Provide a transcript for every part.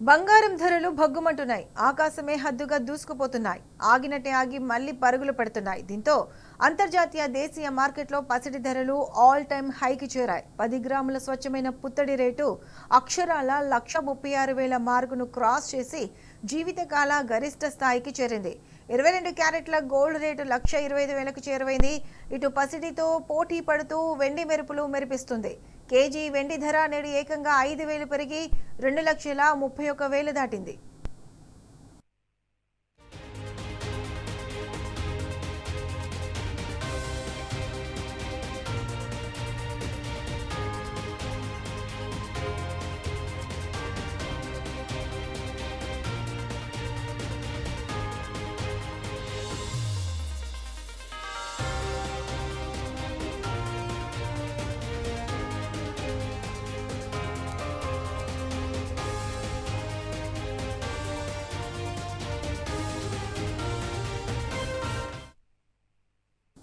బంగారం ధరలు భగ్గుమంటున్నాయి. ఆకాశమే హద్దుగా దూసుకుపోతున్నాయి. ఆగినట్టే ఆగి మళ్లీ పరుగులు పెడుతున్నాయి. దీంతో అంతర్జాతీయ దేశీయ మార్కెట్లో పసిడి ధరలు ఆల్ టైమ్ హైకి చేరాయి. 10 గ్రాముల స్వచ్ఛమైన పుత్తడి రేటు అక్షరాల 1,36,000 మార్కును క్రాస్ చేసి జీవితకాల గరిష్ట స్థాయికి చేరింది. 22 క్యారెట్ల గోల్డ్ రేటు 1,25,000కు చేరువైంది. ఇటు పసిడితో పోటీ పడుతూ వెండి మెరుపులు మెరిపిస్తుంది. కేజీ వెండి ధర నేడు ఏకంగా 5,000 పెరిగి 2,31,000 దాటింది.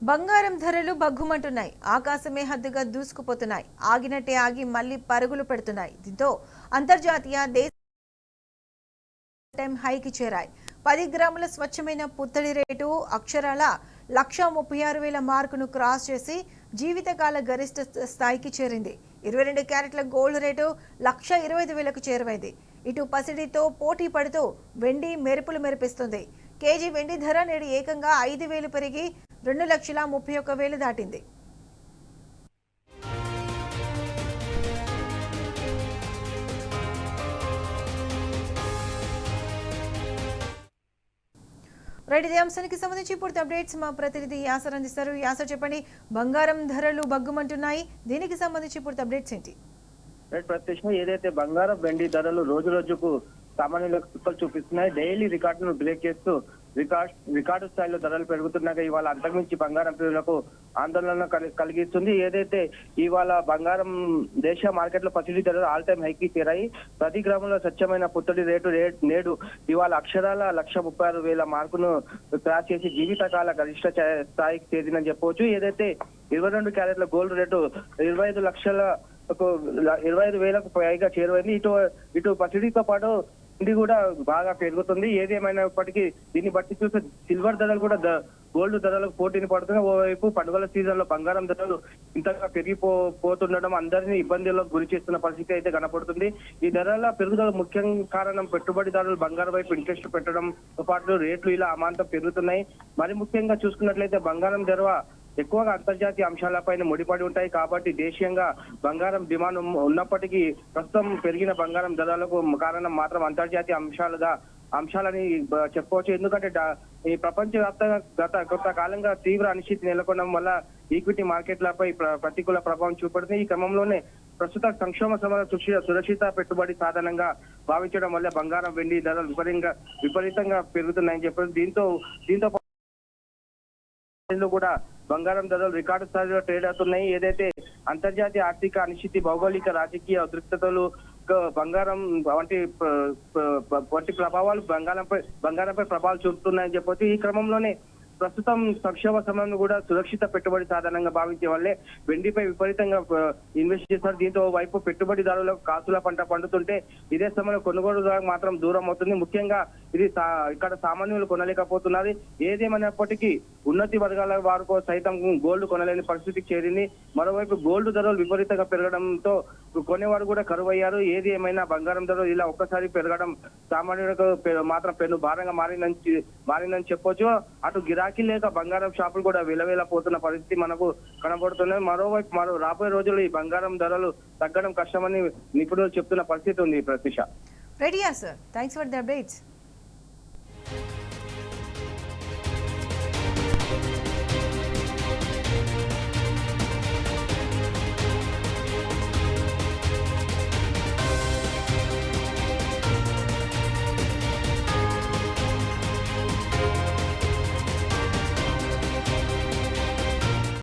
బంగారం ధరలు భగ్గుమంటున్నాయి. ఆకాశమే హద్దుగా దూసుకుపోతున్నాయి. ఆగినట్టే ఆగి మళ్లీ పరుగులు పెడుతున్నాయి. దీంతో అంతర్జాతీయ దేశీయ టైమ్ హైకి చేరాయి. 10 గ్రాముల స్వచ్ఛమైన పుత్తడి రేటు అక్షరాల 1,36,000 మార్కును క్రాస్ చేసి జీవితకాల గరిష్ట స్థాయికి చేరింది. 22 క్యారెట్ల గోల్డ్ రేటు 1,25,000కు చేరువైంది. ఇటు పసిడితో పోటీ పడుతూ వెండి మెరుపులు మెరిపిస్తుంది. కేజీ వెండి ధర నేడు ఏకంగా 5,000 పెరిగి 2,31,000 దాటింది. రైట్, ఇదే అంశానికి సంబంధించి పూర్తి అప్డేట్స్ మా ప్రతినిధి యాసర్ అందిస్తారు. యాసర్, చెప్పండి, బంగారం ధరలు భగ్గుమంటున్నాయి, దీనికి సంబంధించి పూర్తి అప్డేట్స్ ఏంటి? రైట్ ప్రత్యక్ష ఏదైతే బంగారం వెండి ధరలు రోజు రోజుకు సామాన్యులకు చుక్కలు చూపిస్తున్నాయి. డైలీ రికార్డును బ్రేక్ చేస్తూ రికార్డు స్థాయిలో ధరలు పెరుగుతున్నాక ఇవాళ అంతకుమించి బంగారం ప్రియులకు ఆందోళన కలిగిస్తుంది. ఏదైతే ఇవాళ బంగారం దేశీయ మార్కెట్ లో పసిడి ధరలు ఆల్ టైమ్ హైకి చేరాయి. 10 గ్రాముల స్వచ్ఛమైన పుత్తడి రేటు నేడు ఇవాళ అక్షరాల 1,36,000 మార్కును క్రాస్ చేసి జీవితకాల గరిష్ట స్థాయికి చేరిందని చెప్పవచ్చు. ఏదైతే 22 క్యారెట్ల గోల్డ్ రేటు 25,000కు పైగా చేరువైంది. ఇటు పసిడితో పాటు ఇది కూడా బాగా పెరుగుతుంది. ఏది ఏమైనప్పటికీ దీన్ని బట్టి చూస్తే సిల్వర్ ధరలు కూడా గోల్డ్ ధరలకు పోటీని పడుతున్నాయి. ఓవైపు పండుగల సీజన్ లో బంగారం ధరలు ఇంతగా పెరిగిపోతుండడం అందరినీ ఇబ్బందులకు గురి చేస్తున్న పరిస్థితి అయితే కనపడుతుంది. ఈ ధరల పెరుగుదల ముఖ్య కారణం పెట్టుబడిదారులు బంగారం వైపు ఇంట్రెస్ట్ పెట్టడంతో పాటు రేట్లు ఇలా అమాంతం పెరుగుతున్నాయి. మరి ముఖ్యంగా చూసుకున్నట్లయితే బంగారం ధర ఎక్కువగా అంతర్జాతీయ అంశాలపైన ముడిపడి ఉంటాయి కాబట్టి దేశీయంగా బంగారం డిమాండ్ ఉన్నప్పటికీ ప్రస్తుతం పెరిగిన బంగారం ధరలకు కారణం మాత్రం అంతర్జాతీయ అంశాలని చెప్పుకోవచ్చు. ఎందుకంటే ఈ ప్రపంచవ్యాప్తంగా కొంత కాలంగా తీవ్ర అనిశ్చితి నెలకొనడం వల్ల ఈక్విటీ మార్కెట్లపై ప్రతికూల ప్రభావం చూపడుతుంది. ఈ క్రమంలోనే ప్రస్తుత సంక్షోభ సమయ సురక్షిత పెట్టుబడి సాధనంగా భావించడం వల్ల బంగారం వెండి ధరలు విపరీతంగా పెరుగుతున్నాయని చెప్పారు. దీంతో కూడా బంగారం ధరలు రికార్డు స్థాయిలో ట్రేడ్ అవుతున్నాయి. ఏదైతే అంతర్జాతీయ ఆర్థిక అనిశ్చితి, భౌగోళిక రాజకీయ ఉద్రిక్తతలు, బంగారం వంటి ప్రభావాలు బంగారంపై ప్రభావాలు చూపుతున్నాయని చెప్పొచ్చు. ఈ క్రమంలోనే ప్రస్తుతం సంక్షోభ సమయంలో కూడా సురక్షిత పెట్టుబడి సాధనంగా భావించే వాళ్ళే వెండిపై విపరీతంగా ఇన్వెస్ట్ చేస్తారు. దీంతో వైపు పెట్టుబడిదారులకు కాసుల పంట పండుతుంటే ఇదే సమయంలో కొనుగోలుదారు మాత్రం దూరం అవుతుంది. ముఖ్యంగా ఇది ఇక్కడ సామాన్యులు కొనలేకపోతున్నారు. ఏదేమైనప్పటికీ ఉన్నతి వర్గాల వారికి సైతం గోల్డ్ కొనలేని పరిస్థితికి చేరింది. మరోవైపు గోల్డ్ ధరలు విపరీతంగా పెరగడంతో కొనేవారు కూడా కరువయ్యారు. ఏది ఏమైనా బంగారం ధరలు ఇలా ఒక్కసారి పెరగడం సామాన్యులకు మాత్రం పెను భారంగా మారిందని చెప్పొచ్చు. అటు గిరాకీ లేక బంగారం షాపులు కూడా విలవేలపోతున్న పరిస్థితి మనకు కనబడుతున్నాయి. మరోవైపు రాబోయే రోజుల్లో ఈ బంగారం ధరలు తగ్గడం కష్టమని నిపుణులు చెప్తున్న పరిస్థితి ఉంది. Pratyusha. Ready sir, thanks for the updates.